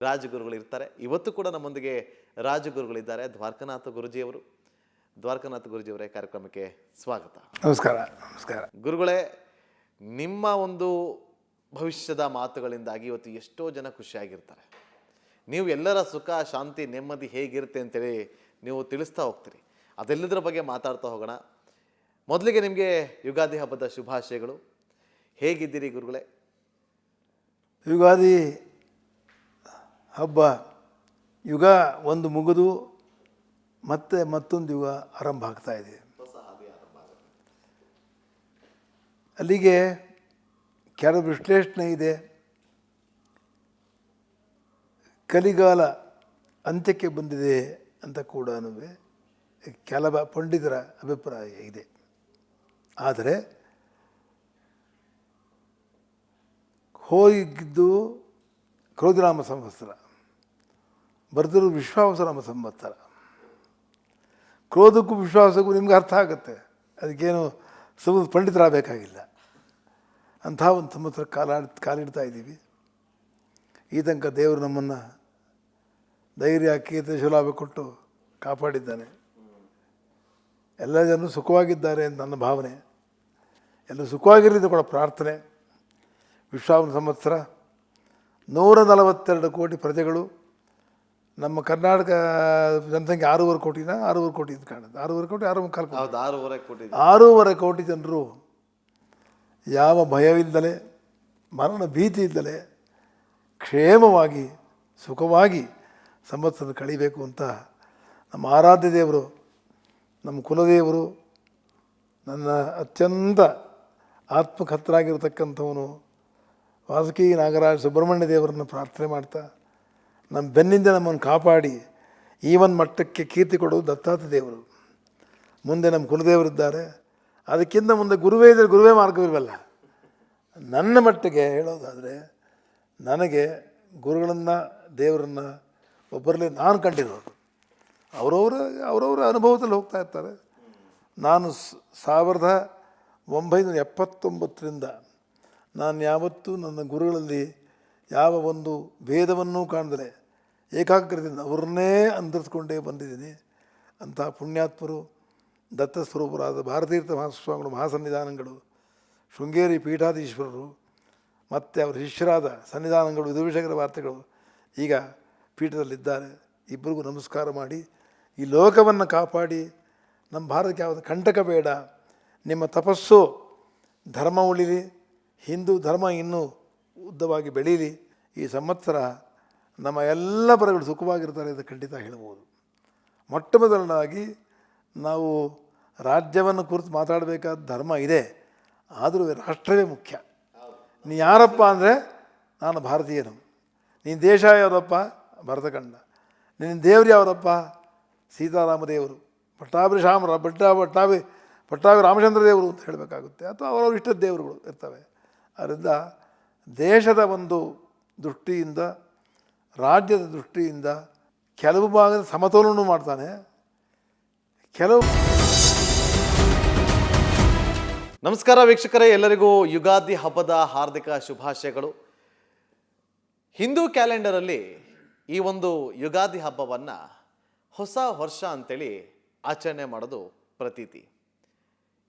ರಾಜಗುರುಗಳು ಇರ್ತಾರೆ. ಇವತ್ತು ಕೂಡ ನಮ್ಮೊಂದಿಗೆ ರಾಜಗುರುಗಳಿದ್ದಾರೆ. ದ್ವಾರಕನಾಥ ಗುರುಜಿಯವರೇ, ಕಾರ್ಯಕ್ರಮಕ್ಕೆ ಸ್ವಾಗತ. ನಮಸ್ಕಾರ. ನಮಸ್ಕಾರ ಗುರುಗಳೇ. ನಿಮ್ಮ ಒಂದು ಭವಿಷ್ಯದ ಮಾತುಗಳಿಂದಾಗಿ ಇವತ್ತು ಎಷ್ಟೋ ಜನ ಖುಷಿಯಾಗಿರ್ತಾರೆ. ನೀವು ಎಲ್ಲರ ಸುಖ, ಶಾಂತಿ, ನೆಮ್ಮದಿ ಹೇಗಿರುತ್ತೆ ಅಂತೇಳಿ ನೀವು ತಿಳಿಸ್ತಾ ಹೋಗ್ತೀರಿ. ಅದೆಲ್ಲದರ ಬಗ್ಗೆ ಮಾತಾಡ್ತಾ ಹೋಗೋಣ. ಮೊದಲಿಗೆ ನಿಮಗೆ ಯುಗಾದಿ ಹಬ್ಬದ ಶುಭಾಶಯಗಳು. ಹೇಗಿದ್ದೀರಿ ಗುರುಗಳೇ? ಯುಗಾದಿ ಹಬ್ಬ, ಯುಗ ಒಂದು ಮುಗಿದು ಮತ್ತೆ ಮತ್ತೊಂದು ಯುಗ ಆರಂಭ ಆಗ್ತಾ ಇದೆ. ಅಲ್ಲಿಗೆ ಕೆಲವು ವಿಶ್ಲೇಷಣೆ ಇದೆ. ಕಲಿಗಾಲ ಅಂತ್ಯಕ್ಕೆ ಬಂದಿದೆ ಅಂತ ಕೂಡ ಕೆಲವು ಪಂಡಿತರ ಅಭಿಪ್ರಾಯ ಇದೆ. ಆದರೆ ಹೋಗಿದ್ದು ಕ್ರೋಧಿನಾಮ ಸಂವತ್ಸರ, ಬರೆದಿರೋದು ವಿಶ್ವಾವಸನಾಮ ಸಂವತ್ಸರ. ಕ್ರೋಧಕ್ಕೂ ವಿಶ್ವಾಸಕ್ಕೂ ನಿಮ್ಗೆ ಅರ್ಥ ಆಗುತ್ತೆ, ಅದಕ್ಕೇನು ಪಂಡಿತರಾಗಬೇಕಾಗಿಲ್ಲ. ಅಂಥ ಒಂದು ಸಂವತ್ಸರ ಕಾಲಿಡ್ತಾ ಇದ್ದೀವಿ. ಈ ತನಕ ದೇವರು ನಮ್ಮನ್ನು ಧೈರ್ಯ, ಕೀರ್ತಿ, ಶುಲಾಭ ಕೊಟ್ಟು ಕಾಪಾಡಿದ್ದಾನೆ. ಎಲ್ಲ ಜನರು ಸುಖವಾಗಿದ್ದಾರೆ ಅಂತ ನನ್ನ ಭಾವನೆ. ಎಲ್ಲರೂ ಸುಖವಾಗಿರೋದು ಕೂಡ ಪ್ರಾರ್ಥನೆ. ವಿಶ್ವಾವನ ಸಂವತ್ಸರ 142 ಕೋಟಿ ಪ್ರಜೆಗಳು. ನಮ್ಮ ಕರ್ನಾಟಕ ಜನಸಂಖ್ಯೆ 6.5 ಕೋಟಿನ 6.5 ಕೋಟಿ ಅಂತ ಕಾಣುತ್ತೆ. 6.5 ಕೋಟಿ 6.5 ಕೋಟಿ ಜನರು ಯಾವ ಭಯವಿಲ್ಲದೆ, ಮರಣ ಭೀತಿ ಇಲ್ಲದೆ ಕ್ಷೇಮವಾಗಿ ಸುಖವಾಗಿ ಸಂವತ್ಸರ ಕಳಿಬೇಕು ಅಂತ ನಮ್ಮ ಆರಾಧ್ಯ ದೇವರು, ನಮ್ಮ ಕುಲದೇವರು, ನನ್ನ ಅತ್ಯಂತ ಆತ್ಮಕರ್ತರಾಗಿರ್ತಕ್ಕಂಥವನು ವಾಸುಕಿ ನಾಗರಾಜ ಸುಬ್ರಹ್ಮಣ್ಯ ದೇವರನ್ನು ಪ್ರಾರ್ಥನೆ ಮಾಡ್ತಾ, ನಮ್ಮ ಬೆನ್ನಿಂದ ನಮ್ಮನ್ನು ಕಾಪಾಡಿ ಈ ಒಂದು ಮಟ್ಟಕ್ಕೆ ಕೀರ್ತಿ ಕೊಡೋದು ದತ್ತಾತ್ರೇಯ ದೇವರು. ಮುಂದೆ ನಮ್ಮ ಕುಲದೇವರಿದ್ದಾರೆ. ಅದಕ್ಕಿಂತ ಮುಂದೆ ಗುರುವೇ ಇದ್ದರೆ ಗುರುವೇ ಮಾರ್ಗವಿಲ್ವಲ್ಲ. ನನ್ನ ಮಟ್ಟಿಗೆ ಹೇಳೋದಾದರೆ, ನನಗೆ ಗುರುಗಳನ್ನು, ದೇವರನ್ನು ಒಬ್ಬರಲ್ಲೇ ನಾನು ಕಂಡಿರೋದು. ಅವರವರ ಅನುಭವದಲ್ಲಿ ಹೋಗ್ತಾ ಇರ್ತಾರೆ. ನಾನು 1979ರಿಂದ ನಾನು ಯಾವತ್ತೂ ನನ್ನ ಗುರುಗಳಲ್ಲಿ ಯಾವ ಒಂದು ಭೇದವನ್ನೂ ಕಾಣದರೆ ಏಕಾಗ್ರತೆಯಿಂದ ಅವರನ್ನೇ ಅಂತರಿಸ್ಕೊಂಡೇ ಬಂದಿದ್ದೀನಿ. ಅಂಥ ಪುಣ್ಯಾತ್ಮರು, ದತ್ತಸ್ವರೂಪರಾದ ಭಾರತೀರ್ಥ ಮಹಾಸ್ವಾಮಿಗಳು, ಮಹಾಸನ್ನಿಧಾನಗಳು, ಶೃಂಗೇರಿ ಪೀಠಾಧೀಶ್ವರರು, ಮತ್ತು ಅವರ ಶಿಷ್ಯರಾದ ಸನ್ನಿಧಾನಗಳು, ವಿಧುವಿಶೇಖರ ವಾರ್ತೆಗಳು ಈಗ ಪೀಠದಲ್ಲಿದ್ದಾರೆ. ಇಬ್ಬರಿಗೂ ನಮಸ್ಕಾರ ಮಾಡಿ ಈ ಲೋಕವನ್ನು ಕಾಪಾಡಿ ನಮ್ಮ ಭಾರತಕ್ಕೆ ಯಾವುದು ಕಂಟಕ ಬೇಡ, ನಿಮ್ಮ ತಪಸ್ಸು ಧರ್ಮ ಉಳಿಲಿ, ಹಿಂದೂ ಧರ್ಮ ಇನ್ನೂ ಉದ್ದವಾಗಿ ಬೆಳೀಲಿ, ಈ ಸಂವತ್ಸರ ನಮ್ಮ ಎಲ್ಲ ಪರಗಳು ಸುಖವಾಗಿರ್ತಾರೆ ಅಂತ ಖಂಡಿತ ಹೇಳ್ಬೋದು. ಮೊಟ್ಟ ಮೊದಲನಾಗಿ ನಾವು ರಾಜ್ಯವನ್ನು ಕುರಿತು ಮಾತಾಡಬೇಕಾದ ಧರ್ಮ ಇದೆ, ಆದರೂ ರಾಷ್ಟ್ರವೇ ಮುಖ್ಯ. ನೀ ಯಾರಪ್ಪ ಅಂದರೆ ನಾನು ಭಾರತೀಯನು. ನೀನು ದೇಶ ಯಾವುದಪ್ಪ? ಭರತಖಂಡ. ನಿನ್ನ ದೇವರು ಯಾವುದಪ್ಪ? ಸೀತಾರಾಮ ದೇವರು, ಪಟ್ಟಾಭಿ ರಾಮಚಂದ್ರ ದೇವರು ಅಂತ ಹೇಳಬೇಕಾಗುತ್ತೆ. ಅಥವಾ ಅವರವ್ರ ಇಷ್ಟದ ದೇವರುಗಳು ಇರ್ತವೆ. ಅದರಿಂದ ದೇಶದ ಒಂದು ದೃಷ್ಟಿಯಿಂದ, ರಾಜ್ಯದ ದೃಷ್ಟಿಯಿಂದ ಕೆಲವು ಭಾಗದ ಸಮತೋಲನೂ ಮಾಡ್ತಾನೆ. ನಮಸ್ಕಾರ ವೀಕ್ಷಕರೇ, ಎಲ್ಲರಿಗೂ ಯುಗಾದಿ ಹಬ್ಬದ ಹಾರ್ದಿಕ ಶುಭಾಶಯಗಳು. ಹಿಂದೂ ಕ್ಯಾಲೆಂಡರಲ್ಲಿ ಈ ಒಂದು ಯುಗಾದಿ ಹಬ್ಬವನ್ನು ಹೊಸ ವರ್ಷ ಅಂತೇಳಿ ಆಚರಣೆ ಮಾಡೋದು ಪ್ರತೀತಿ.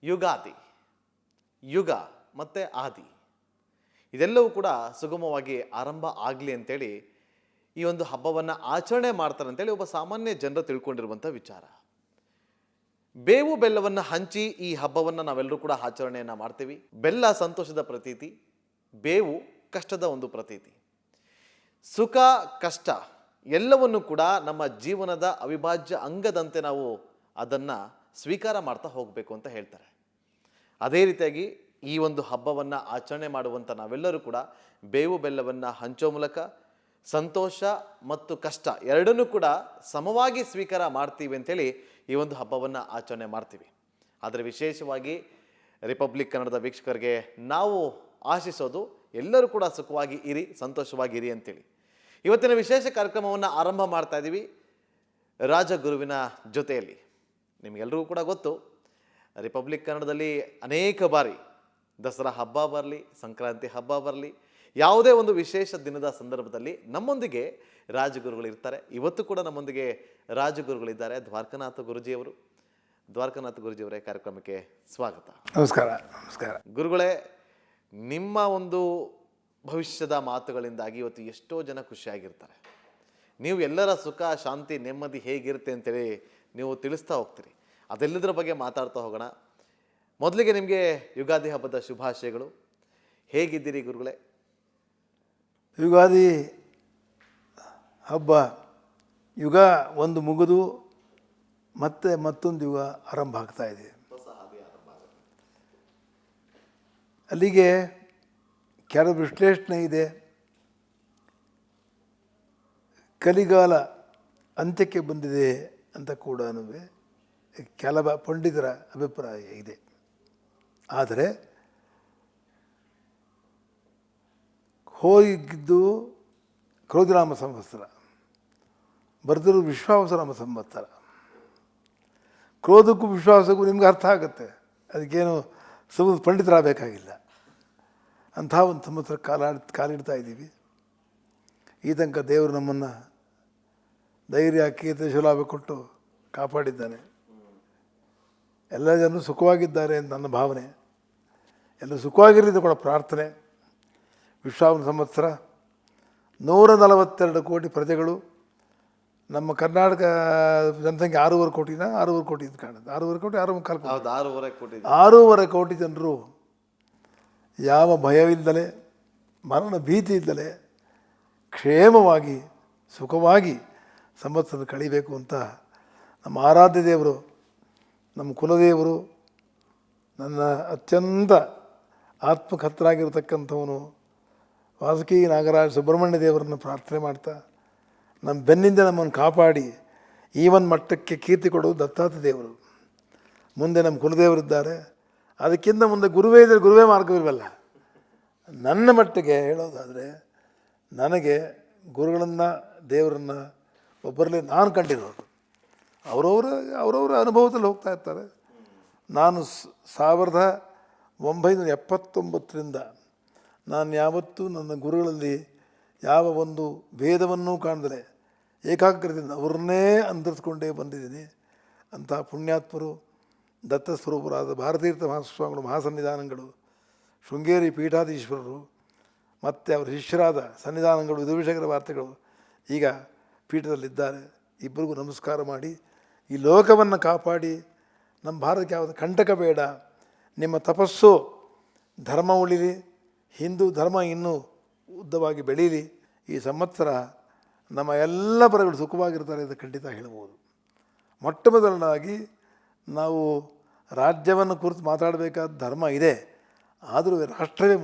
ಯುಗಾದಿ, ಯುಗ ಮತ್ತು ಆದಿ ಇದೆಲ್ಲವೂ ಕೂಡ ಸುಗಮವಾಗಿ ಆರಂಭ ಆಗಲಿ ಅಂತೇಳಿ ಈ ಒಂದು ಹಬ್ಬವನ್ನು ಆಚರಣೆ ಮಾಡ್ತಾರೆ ಅಂತೇಳಿ ಒಬ್ಬ ಸಾಮಾನ್ಯ ಜನರು ತಿಳ್ಕೊಂಡಿರುವಂಥ ವಿಚಾರ. ಬೇವು ಬೆಲ್ಲವನ್ನು ಹಂಚಿ ಈ ಹಬ್ಬವನ್ನು ನಾವೆಲ್ಲರೂ ಕೂಡ ಆಚರಣೆಯನ್ನು ಮಾಡ್ತೀವಿ. ಬೆಲ್ಲ ಸಂತೋಷದ ಪ್ರತೀತಿ, ಬೇವು ಕಷ್ಟದ ಒಂದು ಪ್ರತೀತಿ. ಸುಖ ಕಷ್ಟ ಎಲ್ಲವನ್ನು ಕೂಡ ನಮ್ಮ ಜೀವನದ ಅವಿಭಾಜ್ಯ ಅಂಗದಂತೆ ನಾವು ಅದನ್ನು ಸ್ವೀಕಾರ ಮಾಡ್ತಾ ಹೋಗಬೇಕು ಅಂತ ಹೇಳ್ತಾರೆ. ಅದೇ ರೀತಿಯಾಗಿ ಈ ಒಂದು ಹಬ್ಬವನ್ನು ಆಚರಣೆ ಮಾಡುವಂಥ ನಾವೆಲ್ಲರೂ ಕೂಡ ಬೇವು ಬೆಲ್ಲವನ್ನು ಹಂಚೋ ಮೂಲಕ ಸಂತೋಷ ಮತ್ತು ಕಷ್ಟ ಎರಡನ್ನೂ ಕೂಡ ಸಮವಾಗಿ ಸ್ವೀಕಾರ ಮಾಡ್ತೀವಿ ಅಂತೇಳಿ ಈ ಒಂದು ಹಬ್ಬವನ್ನು ಆಚರಣೆ ಮಾಡ್ತೀವಿ. ಆದರೆ ವಿಶೇಷವಾಗಿ ರಿಪಬ್ಲಿಕ್ ಕನ್ನಡದ ವೀಕ್ಷಕರಿಗೆ ನಾವು ಆಶಿಸೋದು ಎಲ್ಲರೂ ಕೂಡ ಸುಖವಾಗಿ ಇರಿ, ಸಂತೋಷವಾಗಿ ಇರಿ ಅಂತೇಳಿ. ಇವತ್ತಿನ ವಿಶೇಷ ಕಾರ್ಯಕ್ರಮವನ್ನು ಆರಂಭ ಮಾಡ್ತಾ ಇದ್ದೀವಿ ರಾಜಗುರುವಿನ ಜೊತೆಯಲ್ಲಿ. ನಿಮಗೆಲ್ಲರಿಗೂ ಕೂಡ ಗೊತ್ತು, ರಿಪಬ್ಲಿಕ್ ಕನ್ನಡದಲ್ಲಿ ಅನೇಕ ಬಾರಿ ದಸರಾ ಹಬ್ಬ ಬರಲಿ, ಸಂಕ್ರಾಂತಿ ಹಬ್ಬ ಬರಲಿ, ಯಾವುದೇ ಒಂದು ವಿಶೇಷ ದಿನದ ಸಂದರ್ಭದಲ್ಲಿ ನಮ್ಮೊಂದಿಗೆ ರಾಜಗುರುಗಳು ಇರ್ತಾರೆ. ಇವತ್ತು ಕೂಡ ನಮ್ಮೊಂದಿಗೆ ರಾಜಗುರುಗಳಿದ್ದಾರೆ. ದ್ವಾರಕನಾಥ ಗುರುಜಿಯವರು. ದ್ವಾರಕನಾಥ ಗುರುಜಿಯವರೇ, ಕಾರ್ಯಕ್ರಮಕ್ಕೆ ಸ್ವಾಗತ. ನಮಸ್ಕಾರ. ನಮಸ್ಕಾರ ಗುರುಗಳೇ, ನಿಮ್ಮ ಒಂದು ಭವಿಷ್ಯದ ಮಾತುಗಳಿಂದಾಗಿ ಇವತ್ತು ಎಷ್ಟೋ ಜನ ಖುಷಿಯಾಗಿರ್ತಾರೆ. ನೀವು ಎಲ್ಲರ ಸುಖ ಶಾಂತಿ ನೆಮ್ಮದಿ ಹೇಗಿರುತ್ತೆ ಅಂತೇಳಿ ನೀವು ತಿಳಿಸ್ತಾ ಹೋಗ್ತೀರಿ. ಅದೆಲ್ಲದರ ಬಗ್ಗೆ ಮಾತಾಡ್ತಾ ಹೋಗೋಣ. ಮೊದಲಿಗೆ ನಿಮಗೆ ಯುಗಾದಿ ಹಬ್ಬದ ಶುಭಾಶಯಗಳು. ಹೇಗಿದ್ದೀರಿ ಗುರುಗಳೇ? ಯುಗಾದಿ ಹಬ್ಬ, ಯುಗ ಒಂದು ಮುಗಿದು ಮತ್ತೆ ಮತ್ತೊಂದು ಯುಗ ಆರಂಭ ಆಗ್ತಾ ಇದೆ. ಅಲ್ಲಿಗೆ ಕೆಲವು ವಿಶ್ಲೇಷಣೆ ಇದೆ. ಕಲಿಗಾಲ ಅಂತ್ಯಕ್ಕೆ ಬಂದಿದೆ ಅಂತ ಕೂಡ ಕೆಲವು ಪಂಡಿತರ ಅಭಿಪ್ರಾಯ ಇದೆ. ಆದರೆ ಹೋಗಿದ್ದು ಕ್ರೋಧಿನಾಮ ಸಂವತ್ಸರ, ಬರೆದಿರೋದು ವಿಶ್ವಾವಸನಾಮ ಸಂವತ್ಸರ. ಕ್ರೋಧಕ್ಕೂ ವಿಶ್ವಾಸಕ್ಕೂ ನಿಮ್ಗೆ ಅರ್ಥ ಆಗುತ್ತೆ, ಅದಕ್ಕೇನು ಪಂಡಿತರಾಗಬೇಕಾಗಿಲ್ಲ. ಅಂಥ ಒಂದು ಸಂವತ್ಸರ ಕಾಲಿಡ್ತಾ ಇದ್ದೀವಿ. ಈ ತನಕ ದೇವರು ನಮ್ಮನ್ನು ಧೈರ್ಯ ಕೀರ್ತಿ ಶುಲಾಭ ಕೊಟ್ಟು ಕಾಪಾಡಿದ್ದಾನೆ. ಎಲ್ಲ ಜನರು ಸುಖವಾಗಿದ್ದಾರೆ ಅಂತ ನನ್ನ ಭಾವನೆ. ಎಲ್ಲ ಸುಖವಾಗಿರೋದು ಕೂಡ ಪ್ರಾರ್ಥನೆ. ವಿಶ್ವಾವನ ಸಂವತ್ಸರ 142 ಕೋಟಿ ಪ್ರಜೆಗಳು. ನಮ್ಮ ಕರ್ನಾಟಕ ಜನಸಂಖ್ಯೆ 6.5 ಕೋಟಿನ 6.5 ಕೋಟಿ ಅಂತ ಕಾಣುತ್ತೆ. 6.5 ಕೋಟಿ 6.5 ಕೋಟಿ 6.5 ಕೋಟಿ ಜನರು ಯಾವ ಭಯವಿಲ್ಲದೆ, ಮರಣ ಭೀತಿ ಇಲ್ಲದೆ ಕ್ಷೇಮವಾಗಿ ಸುಖವಾಗಿ ಸಂವತ್ಸರ ಕಳಿಬೇಕು ಅಂತ ನಮ್ಮ ಆರಾಧ್ಯ ದೇವರು, ನಮ್ಮ ಕುಲದೇವರು, ನನ್ನ ಅತ್ಯಂತ ಆತ್ಮಕರ್ತರಾಗಿರ್ತಕ್ಕಂಥವನು ವಾಸುಕಿ ನಾಗರಾಜ ಸುಬ್ರಹ್ಮಣ್ಯ ದೇವರನ್ನು ಪ್ರಾರ್ಥನೆ ಮಾಡ್ತಾ, ನಮ್ಮ ಬೆನ್ನಿಂದ ನಮ್ಮನ್ನು ಕಾಪಾಡಿ ಈ ಒಂದು ಮಟ್ಟಕ್ಕೆ ಕೀರ್ತಿ ಕೊಡೋದು ದತ್ತಾತ್ರೇಯ ದೇವರು. ಮುಂದೆ ನಮ್ಮ ಕುಲದೇವರಿದ್ದಾರೆ. ಅದಕ್ಕಿಂತ ಮುಂದೆ ಗುರುವೇ ಇದ್ದರೆ ಗುರುವೇ ಮಾರ್ಗವಿಲ್ವಲ್ಲ. ನನ್ನ ಮಟ್ಟಿಗೆ ಹೇಳೋದಾದರೆ, ನನಗೆ ಗುರುಗಳನ್ನು ದೇವರನ್ನು ಒಬ್ಬರಲ್ಲೇ ನಾನು ಕಂಡಿರೋದು. ಅವರವರ ಅನುಭವದಲ್ಲಿ ಹೋಗ್ತಾ ಇರ್ತಾರೆ. ನಾನು 1979ರಿಂದ ನಾನು ಯಾವತ್ತೂ ನನ್ನ ಗುರುಗಳಲ್ಲಿ ಯಾವ ಒಂದು ಭೇದವನ್ನೂ ಕಾಣದರೆ ಏಕಾಗ್ರತೆಯಿಂದ ಅವ್ರನ್ನೇ ಅಂತರಿಸ್ಕೊಂಡೇ ಬಂದಿದ್ದೀನಿ. ಅಂಥ ಪುಣ್ಯಾತ್ಮರು, ದತ್ತಸ್ವರೂಪರಾದ ಭಾರತೀರ್ಥ ಮಹಾಸ್ವಾಮಿಗಳು, ಮಹಾಸನ್ನಿಧಾನಗಳು, ಶೃಂಗೇರಿ ಪೀಠಾಧೀಶ್ವರರು, ಮತ್ತು ಅವರ ಶಿಷ್ಯರಾದ ಸನ್ನಿಧಾನಗಳು, ವಿಧುವಿಶೇಖರ ವಾರ್ತೆಗಳು ಈಗ ಪೀಠದಲ್ಲಿದ್ದಾರೆ. ಇಬ್ಬರಿಗೂ ನಮಸ್ಕಾರ ಮಾಡಿ ಈ ಲೋಕವನ್ನು ಕಾಪಾಡಿ ನಮ್ಮ ಭಾರತಕ್ಕೆ ಯಾವುದು ಕಂಟಕ ಬೇಡ, ನಿಮ್ಮ ತಪಸ್ಸು ಧರ್ಮ ಉಳಿಲಿ, ಹಿಂದೂ ಧರ್ಮ ಇನ್ನೂ ಉದ್ದವಾಗಿ ಬೆಳೀಲಿ, ಈ ಸಂವತ್ಸರ ನಮ್ಮ ಎಲ್ಲ ಪರಗಳು ಸುಖವಾಗಿರ್ತಾರೆ ಅಂತ ಖಂಡಿತ ಹೇಳ್ಬೋದು. ಮೊಟ್ಟ ಮೊದಲನಾಗಿ ನಾವು ರಾಜ್ಯವನ್ನು ಕುರಿತು ಮಾತಾಡಬೇಕಾದ ಧರ್ಮ ಇದೆ, ಆದರೂ ರಾಷ್ಟ್ರವೇ